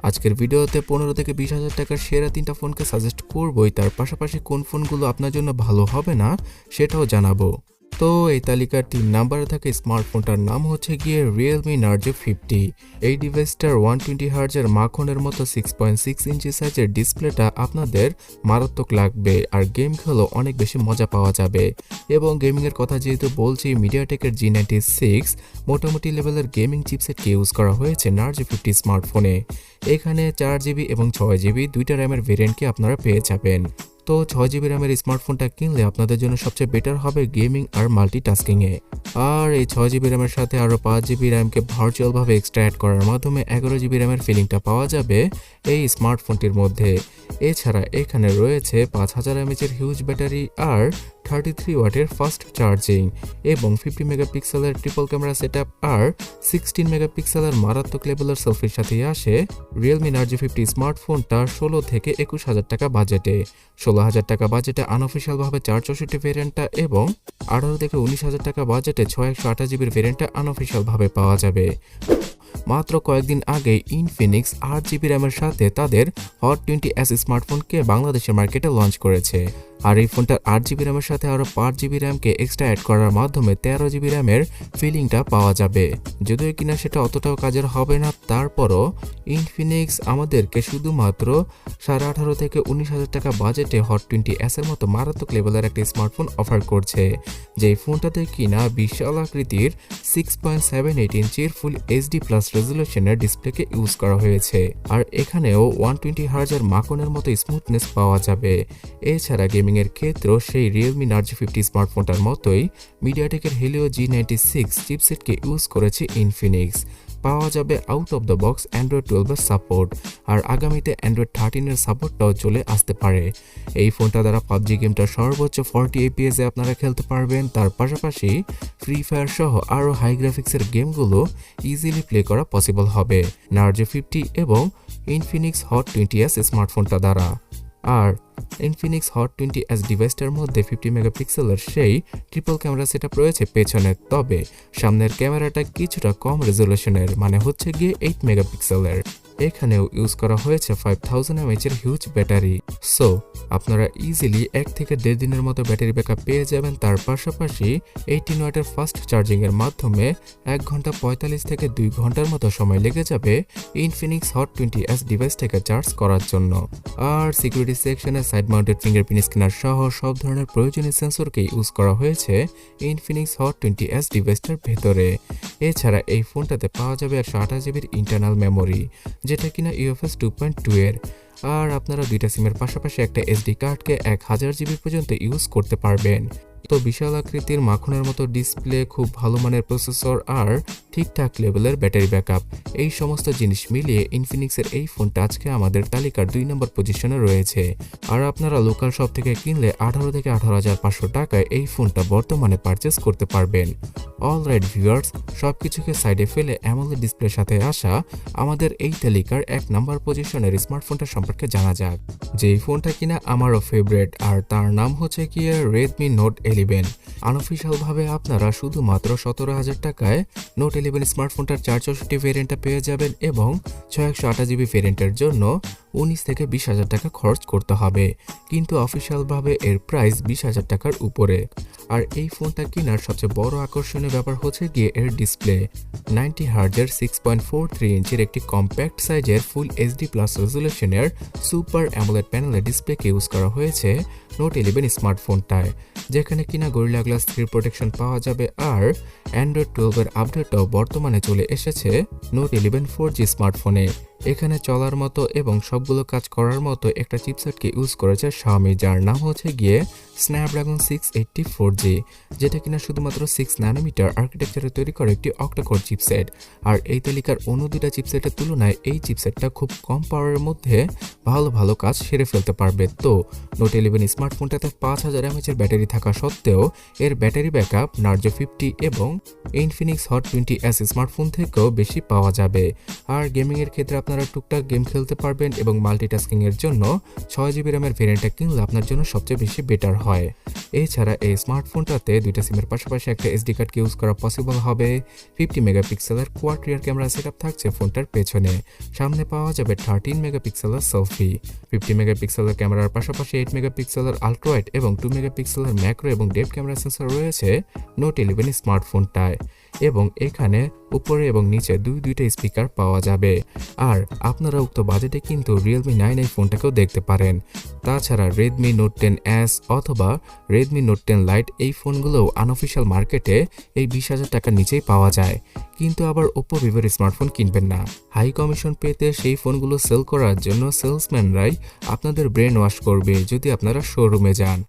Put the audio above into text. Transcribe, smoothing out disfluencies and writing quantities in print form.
আজকের ভিডিওতে 15 থেকে 20,000 টাকার সেরা 3টা ফোনকে সাজেস্ট করবই, তার পাশাপাশি কোন ফোনগুলো আপনার জন্য ভালো হবে না সেটাও জানাবো। তো এই তালিকার 3 নম্বরে থাকে স্মার্টফোনটার নাম হচ্ছে গিয়ে realme narzo 50। এই ডিভাইসটার 120 হার্জের মাখনের মতো 6.6 ইঞ্চি সাইজের ডিসপ্লেটা আপনাদের মারাত্মক লাগবে, আর গেম খেলেও অনেক বেশি মজা পাওয়া যাবে। এবং গেমিংয়ের কথা যেহেতু বলছি, মিডিয়াটেকের G96 মোটামুটি লেভেলের গেমিং চিপসেটকে ইউজ করা হয়েছে নার্জো 50 স্মার্টফোনে। এখানে 4GB এবং 6GB দুইটা র্যামের ভেরিয়েন্টকে আপনারা পেয়ে যাবেন। তো 6GB র্যামের স্মার্টফোনটা কিনলে আপনাদের জন্য সবচেয়ে বেটার হবে গেমিং আর মাল্টিটাস্কিংয়ে। আর এই 6GB র্যামের সাথে আরও 5GB র্যামকে ভার্চুয়ালভাবে এক্সট্রা অ্যাড করার মাধ্যমে 11GB র্যামের ফিলিংটা পাওয়া যাবে এই স্মার্টফোনটির মধ্যে। এছাড়া এখানে রয়েছে 5000 mAh হিউজ ব্যাটারি আর 33 ওয়াটের ফাস্ট চার্জিং এবং 50 মেগাপিক্সেলের ট্রিপল ক্যামেরা সেটআপ আর 16 মেগাপিক্সেলের মারাত্মক লেভেলের সেলফির সাথেই আসে realme narzo 50 স্মার্টফোনটা 16 থেকে 21,000 টাকা বাজেটে। 16,000 টাকা বাজেটে আনঅফিশিয়াল ভাবে 464 ভেরিয়েন্টটা এবং 18 থেকে 19,000 টাকা বাজেটে 6128GB ভেরিয়েন্টটা আনঅফিশিয়াল ভাবে পাওয়া যাবে। মাত্র কয়েকদিন আগে ইনফিনিক্স 8GB র্যামের সাথে তাদের হট 20s স্মার্টফোনকে বাংলাদেশের মার্কেটে লঞ্চ করেছে। আর এই ফোনটার 8GB র্যামের সাথে আরও 5GB র্যামকে এক্সট্রা অ্যাড করার মাধ্যমে 13GB র্যামের ফিলিংটা পাওয়া যাবে। যদিও কিনা সেটা অতটাও কাজের হবে না, তারপরও ইনফিনিক্স আমাদেরকে শুধুমাত্র 18,500 থেকে 19,000 টাকা বাজেটে হট 20s এর মতো মারাত্মক লেভেলের একটা স্মার্টফোন অফার করছে, যেই ফোনটাতে কিনা বিশাল আকৃতির 6.78 ইঞ্চির ফুল এইচডি প্লাস রেজুলেশনের ডিসপ্লেকে ইউজ করা হয়েছে। আর এখানেও 120 হার্জের মাখনের মতো স্মুথনেস পাওয়া যাবে। এছাড়া গেমিং এর ক্ষেত্রেও সেই realme narzo 50 স্মার্টফোনটার মতোই মিডিয়াটেকের হেলিও G96 চিপসেটকে ইউজ করেছে ইনফিনিক্স। পাওয়া যাবে out of the box Android 12 এর সাপোর্ট, আর আগামীতে অ্যান্ড্রয়েড 13 এর সাপোর্টটাও চলে আসতে পারে। এই ফোনটা দ্বারা পাবজি গেমটা সর্বোচ্চ 40 FPS এ আপনারা খেলতে পারবেন। তার পাশাপাশি ফ্রি ফায়ার সহ আরও হাই গ্রাফিক্সের গেমগুলো ইজিলি প্লে করা পসিবল হবে narzo 50 এবং ইনফিনিক্স হট 20s স্মার্টফোনটা দ্বারা। আর ইনফিনিক্স হট 20s ডিভাইসটার মধ্যে 50 মেগাপিক্সেলের সেই ট্রিপল ক্যামেরা সেটআপ রয়েছে পেছনে, তবে সামনের ক্যামেরাটা কিছুটা কম রেজুলেশনের, মানে হচ্ছে গিয়ে 8 মেগাপিক্সেলের। এখানেও ইউজ করা হয়েছে 5000 mAh হিউজ ব্যাটারি। সো আপনারা ইজিলি 1 থেকে 1.5 দিনের মতো ব্যাটারি ব্যাকআপ পেয়ে যাবেন। তার পাশাপাশি 18 ওয়াটের ফাস্ট চার্জিং এর মাধ্যমে 1 ঘন্টা 45 থেকে 2 ঘন্টার মতো সময় লেগে যাবে ইনফিনিক্স হট 20s ডিভাইসটাকে চার্জ করার জন্য। আর সিকিউরিটি সেকশনে সাইড মাউন্টেড ফিঙ্গারপ্রিন্ট স্ক্যানার সহ সব ধরনের প্রয়োজনীয় সেন্সরকে ইউজ করা হয়েছে ইনফিনিক্স হট 20s ডিভাইসটার ভেতরে। এছাড়া এই ফোনটাতে পাওয়া যাবে 128GB ইন্টারনাল মেমোরি, যেটা কিনা UFS 2.2 এর। আর আপনারা দুইটা সিমের পাশাপাশি একটা SD কার্ডকে 1000GB পর্যন্ত ইউজ করতে পারবেন। তো বিশাল আকৃতির মাখনের মতো ডিসপ্লে, খুব ভালো মানের প্রসেসর আর ঠিকঠাক লেভেলের ব্যাটারি ব্যাকআপ, এই সমস্ত জিনিস মিলিয়ে ইনফিনিক্সের এই ফোনটা আজকে আমাদের তালিকার 2 নম্বর পজিশনে রয়েছে। আর আপনারা লোকাল শপ থেকে কিনলে 18 থেকে 18,500 টাকায় এই ফোনটা বর্তমানে পারচেস করতে পারবেন। অলরাইট ভিউয়ার্স, সবকিছুকে সাইডে ফেলে অ্যামোলেড ডিসপ্লের সাথে আসা আমাদের এই তালিকার 1 নম্বর পজিশনের স্মার্টফোনটা সম্পর্কে জানা যাক, যেই ফোনটা কিনা আমারও ফেভারিট, আর তার নাম হচ্ছে গিয়ে রেডমি নোট 11। আনঅফিশিয়াল ভাবে আপনারা শুধুমাত্র 17,000 টাকায় নোট 11 স্মার্টফোনটার 464 ভেরিয়েন্টটা পেয়ে যাবেন এবং 6128GB ভেরিয়েন্টের জন্য 19 থেকে 20,000 টাকা খরচ করতে হবে, কিন্তু অফিশিয়াল ভাবে এর প্রাইস 20,000 টাকার উপরে। আর এই ফোনটা কেনার সবচেয়ে বড় আকর্ষণীয় ব্যাপার হচ্ছে গিয়ে এর ডিসপ্লে। 90 হার্জের 6.43 ইঞ্চির একটি কম্প্যাক্ট সাইজের ফুল এইচডি প্লাস রেজুলেশনের সুপার অ্যামোলেড প্যানেলের ডিসপ্লেকে ইউজ করা হয়েছে নোট 11 স্মার্টফোনটায়, যেখানে কিনা গরিলা গ্লাস 3 প্রোটেকশন পাওয়া যাবে। আর অ্যান্ড্রয়েড 12 এর আপডেটটাও বর্তমানে চলে এসেছে নোট 11 4G স্মার্টফোনে। এখানে চলার মতো এবং সবগুলো কাজ করার মতো একটা চিপসেটকে ইউজ করেছে Xiaomi, যার নাম হচ্ছে গিয়ে স্ন্যাপড্রাগন 684G, যেটা কিনা শুধুমাত্র 6 ন্যানোমিটার আর্কিটেকচারে তৈরি করা একটি অক্টাকোর চিপসেট। আর এই তালিকার অন্য দুইটা চিপসেটের তুলনায় এই চিপসেটটা খুব কম পাওয়ারের মধ্যে ভালো ভালো কাজ সেরে ফেলতে পারবে। তো নোট 11 স্মার্টফোনটাতে 5000 এমএএচের ব্যাটারি থাকা সত্ত্বেও এর ব্যাটারি ব্যাকআপ নার্জো 50 এবং ইনফিনিক্স হট 20s স্মার্টফোন থেকেও বেশি পাওয়া যাবে। আর গেমিংয়ের ক্ষেত্রে আপনারা টুকটাক গেম খেলতে পারবেন এবং মাল্টিটাস্কিংয়ের জন্য 6GB র্যামের ভেরিয়েন্টটা কিনলে আপনার জন্য সবচেয়ে বেশি বেটার হয়। এছাড়া এই স্মার্টফোনটাতে দুইটা সিমের পাশাপাশি একটা এসডি কার্ড ইউজ করা পসিবল হবে। 50 মেগাপিক্সেলের কোয়াড রিয়ার ক্যামেরা সেটআপ থাকছে ফোনটার পেছনে। সামনে পাওয়া যাবে 13 মেগাপিক্সেলের সেলফি। 50 মেগাপিক্সেলের ক্যামেরার পাশাপাশি 8 মেগাপিক্সেলের আলট্রা ওয়াইড এবং 2 মেগাপিক্সেলের ম্যাক্রো এবং ডেপথ ক্যামেরা সেন্সর রয়েছে নোট 11 স্মার্টফোনটায়। এবং এখানে উপরে এবং নিচে দুইটা স্পিকার পাওয়া যাবে। আর আপনারা উক্ত বাজেটে কিন্তু রিয়েলমি 9 এই ফোনটাকেও দেখতে পারেন। তাছাড়া রেডমি নোট 10s অথবা রেডমি নোট 10 লাইট এই ফোনগুলোও আনঅফিশিয়াল মার্কেটে এই 20,000 টাকার নিচেই পাওয়া যায়। কিন্তু আবার ওপ্পো ভিভোর স্মার্টফোন কিনবেন না। হাই কমিশন পেতে সেই ফোনগুলো সেল করার জন্য সেলসম্যানরাই আপনাদের ব্রেন ওয়াশ করবে যদি আপনারা শোরুমে যান।